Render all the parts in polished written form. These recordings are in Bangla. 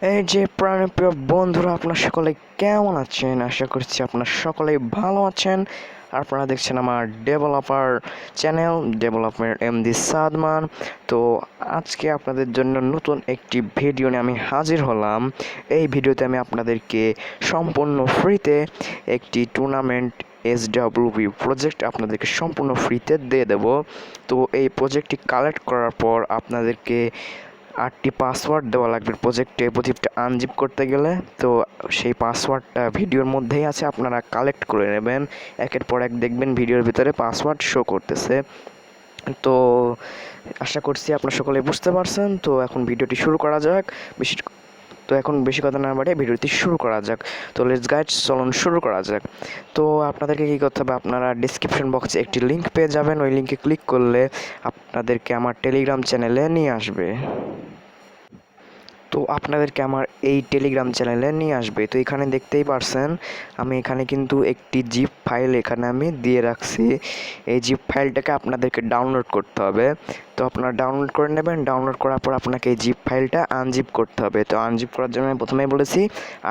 এই যে প্রাণপ্রিয় বন্ধুরা, আপনার সকলে কেমন আছেন? আশা করছি আপনার সকলেই ভালো আছেন। আপনারা দেখছেন আমার developer channel development MD Sadman. তো আজকে আপনাদের জন্য নতুন একটি ভিডিও নিয়ে আমি হাজির হলাম। এই ভিডিওতে আমি আপনাদেরকে সম্পূর্ণ ফ্রিতে একটি টুর্নামেন্ট SWB প্রজেক্ট আপনাদেরকে সম্পূর্ণ ফ্রিতে দিয়ে দেব। তো এই প্রজেক্টটি কালেক্ট করার পর আপনাদেরকে 8টি পাসওয়ার্ড দেওয়া লাগবে প্রজেক্টটা আনজিপ করতে গেলে। তো সেই পাসওয়ার্ডটা ভিডিওর মধ্যেই আছে, আপনারা কালেক্ট করে নেবেন। একের পর এক দেখবেন ভিডিওর ভিতরে পাসওয়ার্ড শো করতেছে। তো আশা করছি আপনারা সকলে বুঝতে পারছেন। তো এখন ভিডিওটি শুরু করা যাক। বেশি কথা না বাড়িয়ে ভিডিওটি শুরু করা যাক। তো লেটস গাইস, চলুন শুরু করা যাক। তো আপনাদেরকে কী করতে হবে, আপনারা ডিসক্রিপশন বক্সে একটি লিঙ্ক পেয়ে যাবেন। ওই লিঙ্কে ক্লিক করলে আপনাদেরকে আমার টেলিগ্রাম চ্যানেলে নিয়ে আসবে। তো আপনাদেরকে আমার এই টেলিগ্রাম চ্যানেলে নিয়ে আসবে। তো এখানে দেখতেই পারছেন আমি এখানে কিন্তু একটি জিপ ফাইল এখানে আমি দিয়ে রাখছি। এই জিপ ফাইলটাকে আপনাদেরকে ডাউনলোড করতে হবে। তো আপনারা ডাউনলোড করে নেবেন। ডাউনলোড করার পর আপনাকে এই জিপ ফাইলটা আনজিপ করতে হবে। তো আনজিপ করার জন্য আমি প্রথমেই বলেছি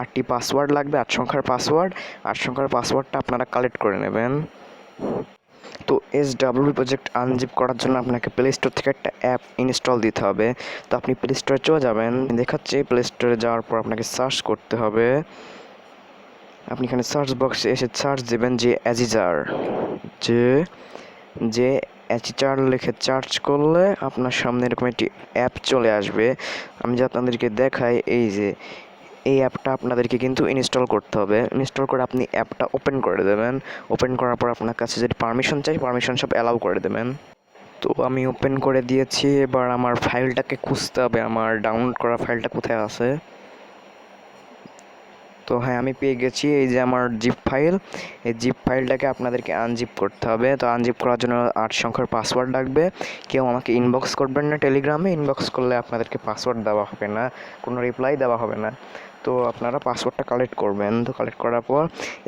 8টি পাসওয়ার্ড লাগবে, 8 সংখ্যার পাসওয়ার্ড। 8 সংখ্যার পাসওয়ার্ডটা আপনারা কালেক্ট করে নেবেন। তো SWB প্রজেক্ট আনজিপ করার জন্য আপনাকে প্লে স্টোর থেকে একটা অ্যাপ ইনস্টল দিতে হবে। তো আপনি প্লে স্টোরে চলে যাবেন, দেখাচ্ছে প্লে স্টোরে যাওয়ার পর আপনাকে সার্চ করতে হবে। আপনি এখানে সার্চ বক্সে এসে সার্চ দেবেন যে অ্যাজিজার, যে যে অ্যাচিচার লিখে সার্চ করলে আপনার সামনে এরকম একটি অ্যাপ চলে আসবে। আমি যে আপনাদেরকে দেখাই, এই যে এই অ্যাপটা আপনাদেরকে কিন্তু ইনস্টল করতে হবে। ইনস্টল করে আপনি অ্যাপটা ওপেন করে দেবেন। ওপেন করার পর আপনার কাছে যেটি পারমিশন চাই, পারমিশন সব অ্যালাউ করে দেবেন। তো আমি ওপেন করে দিয়েছি। এবার আমার ফাইলটাকে খুঁজতে হবে, আমার ডাউনলোড করা ফাইলটা কোথায় আছে। তো হ্যাঁ, আমি পেয়ে গেছি, এই যে আমার জিপ ফাইল। এই জিপ ফাইলটাকে আপনাদেরকে আনজিপ করতে হবে। তো আনজিপ করার জন্য 8 সংখ্যার পাসওয়ার্ড লাগবে। কেউ আমাকে ইনবক্স করবেন না টেলিগ্রামে। ইনবক্স করলে আপনাদেরকে পাসওয়ার্ড দেওয়া হবে না, কোনো রিপ্লাই দেওয়া হবে না। তো আপনারা পাসওয়ার্ডটা কালেক্ট করবেন। তো কালেক্ট করার পর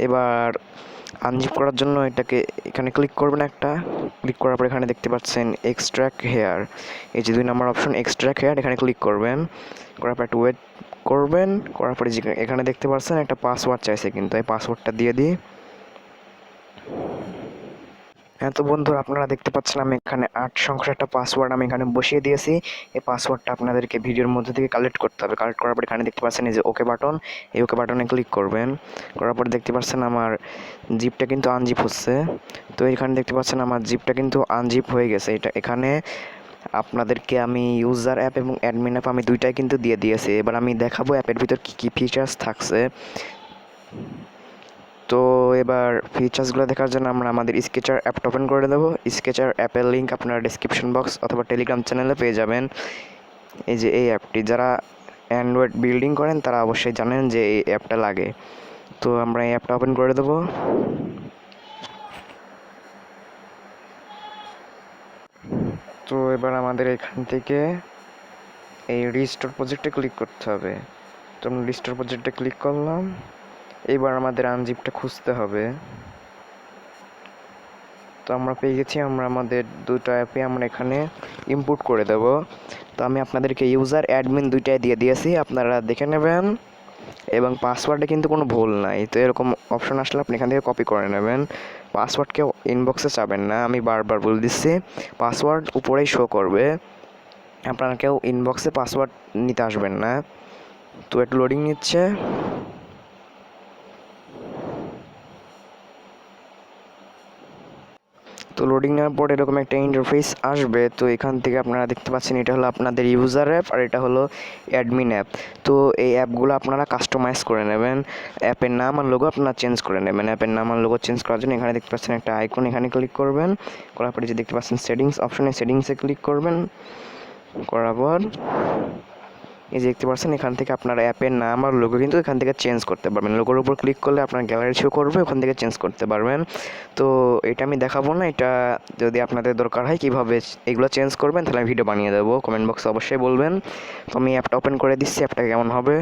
এবার আনজিপ করার জন্য এটাকে এখানে ক্লিক করবেন। একটা ক্লিক করার পর এখানে দেখতে পাচ্ছেন এক্সট্র্যাক্ট হেয়ার, এই যে 2 নম্বর অপশন এক্সট্র্যাক্ট হেয়ার, এখানে ক্লিক করবেন। করার পর একটু ওয়েট করবেন। করার পরে এখানে দেখতে পাচ্ছেন একটা পাসওয়ার্ড চাইছে, কিন্তু এই পাসওয়ার্ডটা দিয়ে দিই। হ্যাঁ, তো বন্ধুরা আপনারা দেখতে পাচ্ছেন আমি এখানে 8 সংখ্যার একটা পাসওয়ার্ড আমি এখানে বসিয়ে দিয়েছি। এই পাসওয়ার্ডটা আপনাদেরকে ভিডিওর মধ্যে থেকে কালেক্ট করতে হবে। কালেক্ট করার পর এখানে দেখতে পাচ্ছেন এই যে ওকে বাটন, এই ওকে বাটনে ক্লিক করবেন। করার পর দেখতে পাচ্ছেন আমার জিপটা কিন্তু আনজিপ হচ্ছে। তো এখানে দেখতে পাচ্ছেন আমার জিপটা কিন্তু আনজিপ হয়ে গেছে। এখানে আপনাদেরকে আমি ইউজার অ্যাপ এবং অ্যাডমিন অ্যাপ আমি দুইটাই কিন্তু দিয়ে দিয়েছি। এবার আমি দেখাবো অ্যাপের ভিতর কী কী ফিচার্স থাকছে। তো এবার ফিচার্সগুলো দেখার জন্য আমরা আমাদের স্কেচার অ্যাপটা ওপেন করে দেবো। স্কেচার অ্যাপের লিঙ্ক আপনারা ডিসক্রিপশন বক্স অথবা টেলিগ্রাম চ্যানেলে পেয়ে যাবেন। এই যে এই অ্যাপটি, যারা অ্যান্ড্রয়েড বিল্ডিং করেন তারা অবশ্যই জানেন যে এই অ্যাপটা লাগে। তো আমরা এই অ্যাপটা ওপেন করে দেবো। তো এবার আমাদের এখান থেকে এই রিস্টোর প্রজেক্টে ক্লিক করতে হবে। তো আমরা রিস্টোর প্রজেক্টে ক্লিক করলাম। এবার আমাদের আনজিপটা খুঁজতে হবে। তো আমরা পেয়ে গেছি, আমরা আমাদের দুটো অ্যাপে আমরা এখানে ইনপুট করে দেব। তো আমি আপনাদেরকে ইউজার অ্যাডমিন দুইটাই দিয়ে দিয়েছি, আপনারা দেখে নেবেন। এবং পাসওয়ার্ডে কিন্তু কোনো ভুল নাই। তো এরকম অপশন আসলে আপনি এখান থেকে কপি করে নেবেন। পাসওয়ার্ডকে ইনবক্সে চাবেন না, আমি বারবার বলে দিচ্ছি, পাসওয়ার্ড উপরেই শো করবে। আপনারা কেউ ইনবক্সে পাসওয়ার্ড নিতে আসবেন না। তো একটু লোডিং নিচ্ছে। তো লোডিং নেওয়ার পর এরকম একটা ইন্টারফেস আসবে। তো এখান থেকে আপনারা দেখতে পাচ্ছেন এটা হলো আপনাদের ইউজার অ্যাপ আর এটা হলো অ্যাডমিন অ্যাপ। তো এই অ্যাপগুলো আপনারা কাস্টমাইজ করে নেবেন। অ্যাপের নাম আর লোগো আপনারা চেঞ্জ করে নেবেন। অ্যাপের নাম আর লোগো চেঞ্জ করার জন্য এখানে দেখতে পাচ্ছেন একটা আইকন, এখানে ক্লিক করবেন। করার পরে যে দেখতে পাচ্ছেন সেটিংস অপশনে, সেটিংসে ক্লিক করবেন। করার পর এই যে দেখতে পাচ্ছেন এখান থেকে আপনার অ্যাপের নাম আর লোগো কিন্তু এখান থেকে চেঞ্জ করতে পারবেন। লোগোর উপর ক্লিক করলে আপনার গ্যালারি শো করবে, ওখান থেকে চেঞ্জ করতে পারবেন। তো এটা আমি দেখাবো না, এটা যদি আপনাদের দরকার হয় কীভাবে এগুলো চেঞ্জ করবেন তাহলে আমি ভিডিও বানিয়ে দেবো, কমেন্ট বক্সে অবশ্যই বলবেন। তো আমি অ্যাপটা ওপেন করে দিচ্ছি, অ্যাপটা কেমন হবে।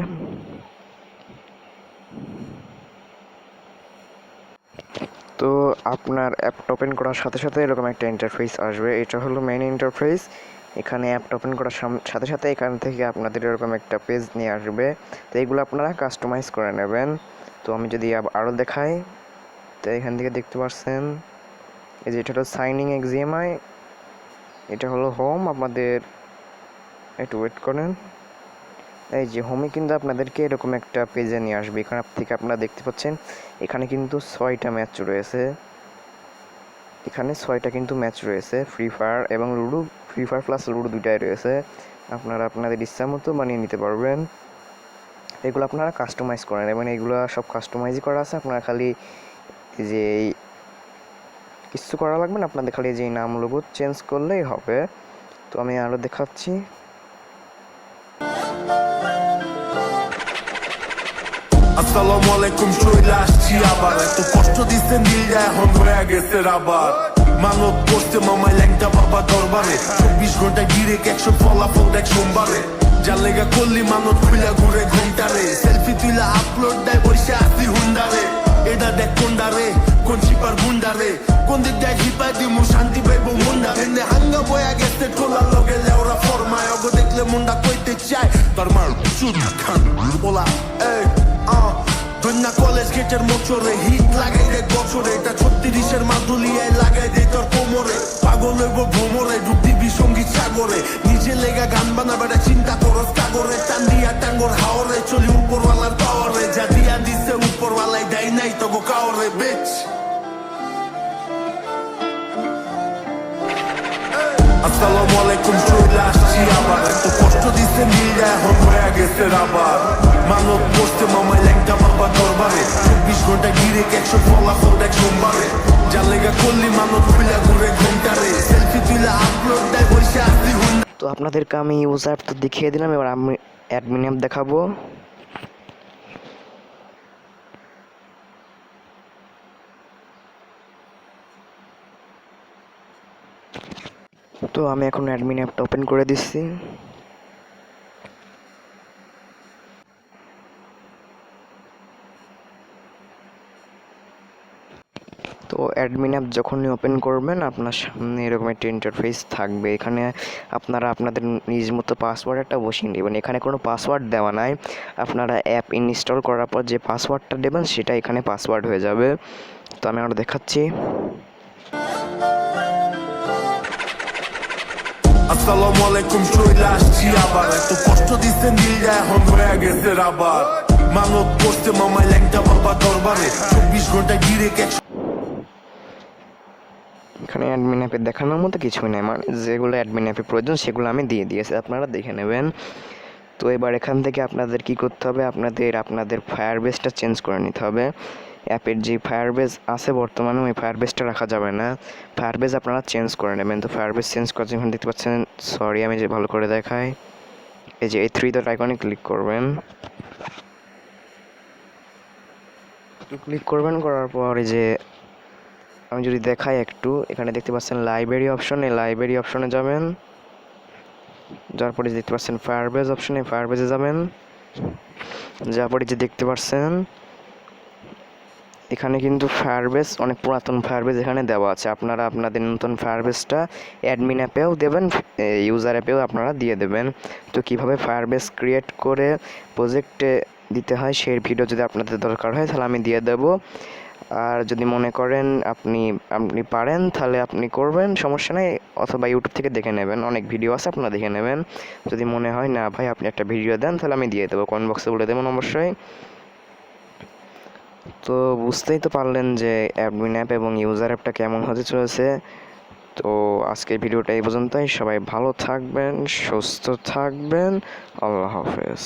তো আপনার অ্যাপটা ওপেন করার সাথে সাথে এরকম একটা ইন্টারফেস আসবে। এটা হলো মেইন ইন্টারফেস। এখানে অ্যাপটা ওপেন করার সাথে সাথে এখান থেকে আপনাদের এরকম একটা পেজ নিয়ে আসবে। তো এইগুলো আপনারা কাস্টমাইজ করে নেবেন। তো আমি যদি আরও দেখাই, তো এখান থেকে দেখতে পাচ্ছেন এই যে এটা হলো সাইনিং এক্সিএমআই, এটা হলো হোম। আপনাদের একটু ওয়েট করেন। এই যে হোমে কিন্তু আপনাদেরকে এরকম একটা পেজে নিয়ে আসবে। এখান থেকে আপনারা দেখতে পাচ্ছেন এখানে কিন্তু 6টা ম্যাচ রয়েছে। এখানে 6টা কিন্তু ম্যাচ রয়েছে, ফ্রি ফায়ার এবং ludo. Free fire plus ludo দুটাই রয়েছে। আপনারা আপনাদের ইচ্ছা মতো বানিয়ে নিতে পারবেন। এগুলো আপনারা কাস্টমাইজ করে নেবেন। এগুলো সব কাস্টমাইজই করা আছে। আপনারা খালি যে কিছু করা লাগবে না, আপনাদের খালি যে নাম লোগো চেঞ্জ করলেই হবে। তো আমি আরও দেখাচ্ছি। আসসালামু আলাইকুম, চলে আসছি আবার। এত কষ্ট দিচ্ছেন দিলটা এখন হয়ে গেছে আবার। মানব করতে মামাই ল্যাংটা বাবা দরবারে, 24 ঘন্টায় ডিরেক্ট 100 ফলাফল দেখ সোমবারে। যার লেগা করলি মানত খুলে ঘুরে ঘন্টারে, সেলফি তুইলা আপলোড দেয় বসে আসি হুন্ডারে। এটা দেখ কোনডারে, কোন চিপার গুন্ডারে, কোন দিক দেয় হিপাই দিমু শান্তি পাইবো মুন্ডারে। হাঙ্গা বয়া গেছে টোলার লগে লেওরা ফরমায়, অগো দেখলে মুন্ডা কইতে চায় তোর মার চুদ খান বলা। এই দন্যা কলেজ গেটের মোচরে হিট লাগাই রে বছরে, এটা 36-এর মাদুলিয়ায় লাগাই দে তোর কোমরে। পাগল হইব ভ্রমরে, ডুব দিবি সঙ্গীত সাগরে, নিজে লেগা গান বানাবে চিন্তা করস কাগরে। টান দিয়া টাঙ্গর হাওরে, চলি উপরওয়ালার পাওয়ারে, যা দিয়া দিছে উপরওয়ালাই দেয় নাই তো গো কাওরে বেচ। আসসালামু আলাইকুম, চলে আসছি আবার। এত কষ্ট দিচ্ছে নীলটা এখন হয়ে গেছে আবার। মানব করতে মামাই ল্যাংটা বাবা দরবারে, 24 ঘন্টায় ডিরেক্ট 100 ফলাফল দেখ সোমবারে। যার লেগা করলি মানব খুলে ঘুরে ঘন্টারে, সেলফি তুইলা আপলোড দেয় বসে আসি হুন্ডা। তো আপনাদেরকে আমি ইউজার অ্যাপ তো দেখিয়ে দিলাম, এবার আমি অ্যাডমিন অ্যাপ দেখাবো। তো আমি এখন অ্যাডমিন অ্যাপটা ওপেন করে দিচ্ছি। তো অ্যাডমিন অ্যাপ যখনই ওপেন করবেন আপনার সামনে এরকম একটা ইন্টারফেস থাকবে। এখানে আপনারা আপনাদের নিজ মতো পাসওয়ার্ড একটা বসিয়ে নেবেন। এখানে কোনো পাসওয়ার্ড দেওয়া নাই, আপনারা অ্যাপ ইনস্টল করার পর যে পাসওয়ার্ডটা দেবেন সেটা এখানে পাসওয়ার্ড হয়ে যাবে। তো আমি আরও দেখাচ্ছি। আসসালামু আলাইকুম, চলে আসছি আবার। এত কষ্ট দিচ্ছেন দিলটা এখন হয়ে গেছে আবার। মানব করতে মামাই ল্যাংটা বাবা দরবারে, 24 ঘন্টায় ডিরেক্ট। এখানে অ্যাডমিন অ্যাপে দেখানোর মতো কিছুই নেই, মানে যেগুলো অ্যাডমিন অ্যাপে প্রয়োজন সেগুলো আমি দিয়ে দিয়েছি, আপনারা দেখে নেবেন। তো এবার এখান থেকে আপনাদের কি করতে হবে, আপনাদের ফায়ার বেসটা চেঞ্জ করে নিতে হবে। অ্যাপের যে ফায়ার বেস আছে বর্তমানে ওই ফায়ার বেসটা রাখা যাবে না, ফায়ার বেস আপনারা চেঞ্জ করে নেবেন। তো ফায়ার বেস চেঞ্জ করার জন্য দেখতে পাচ্ছেন, সরি আমি যে ভালো করে দেখাই, এই যে এই 3 ডট আইকনে ক্লিক করবেন। ক্লিক করবেন করার পর এই যে আমি যদি দেখাই একটু, এখানে দেখতে পাচ্ছেন লাইব্রেরি অপশন, এই লাইব্রেরি অপশনে যাবেন। যার পরে দেখতে পাচ্ছেন ফায়ারবেস অপশনে, ফায়ারবেসে যাবেন। যার পরে যে দেখতে পাচ্ছেন এখানে কিন্তু ফায়ারবেস অনেক পুরাতন ফায়ারবেস এখানে দেওয়া আছে। আপনারা আপনাদের নতুন ফায়ারবেসটা অ্যাডমিন অ্যাপেও দেবেন, ইউজার অ্যাপেও আপনারা দিয়ে দেবেন। তো কিভাবে ফায়ারবেস ক্রিয়েট করে প্রজেক্টে দিতে হয় সেই ভিডিও যদি আপনাদের দরকার হয় তাহলে আমি দিয়ে দেব। আর যদি মনে করেন আপনি পারেন তাহলে আপনি করবেন, সমস্যা নেই, অথবা ইউটিউব থেকে দেখে নেবেন, অনেক ভিডিও আছে আপনারা দেখে নেবেন। যদি মনে হয় না ভাই আপনি একটা ভিডিও দেন তাহলে আমি দিয়ে দেবো, কমেন্ট বক্সে বলে দেবেন অবশ্যই। তো বুঝতেই তো পারলেন যে অ্যাডমিন অ্যাপ এবং ইউজার অ্যাপটা কেমন হতে চলেছে। তো আজকের ভিডিওটা এই পর্যন্তই। সবাই ভালো থাকবেন, সুস্থ থাকবেন, আল্লাহ হাফেজ।